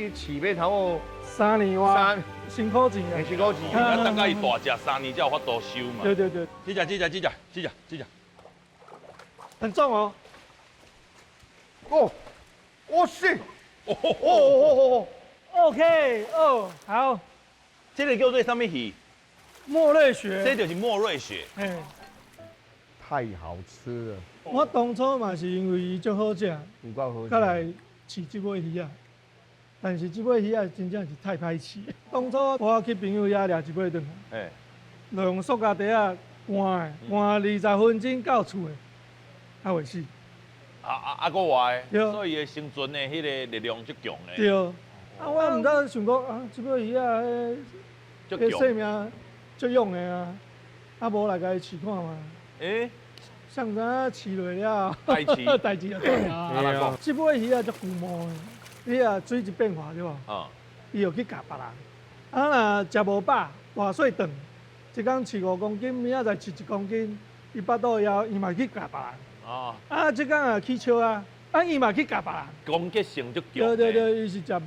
你饲要头3年哇，辛苦钱啊很。辛苦钱。要等到伊大只3年才有法度收嘛。对对对，这只，很重哦。哦，哇塞，哦哦， OK，哦，好，这个叫做什么鱼？莫瑞这雪。就是莫瑞雪。嘿，太好吃了，我当初嘛是因为伊足好食，有够好吃。再来饲这尾鱼啊。但是这尾鱼啊，真正是太歹饲。当初我去朋友遐掠一尾回来，哎，就用塑胶袋啊换的，换20分钟到厝的，还袂死。个外对的，所以伊的生存的迄个力量足强的，对，啊，我毋知想讲啊，这尾鱼啊，迄足强。生命足用的啊，啊无来甲伊饲看嘛。诶，上早饲落了，代志代志就对啊。啊来讲这尾鱼啊，足龟毛的，你啊水一变化对无？啊，伊就去咬别人。啊，若食无饱，大细顿，一工饲5公斤，明仔载饲1公斤，伊腹肚枵，伊嘛去咬别人。啊，啊，即工啊去笑啊，啊伊嘛去咬别人。攻击性足强。对对。对，伊是食肉。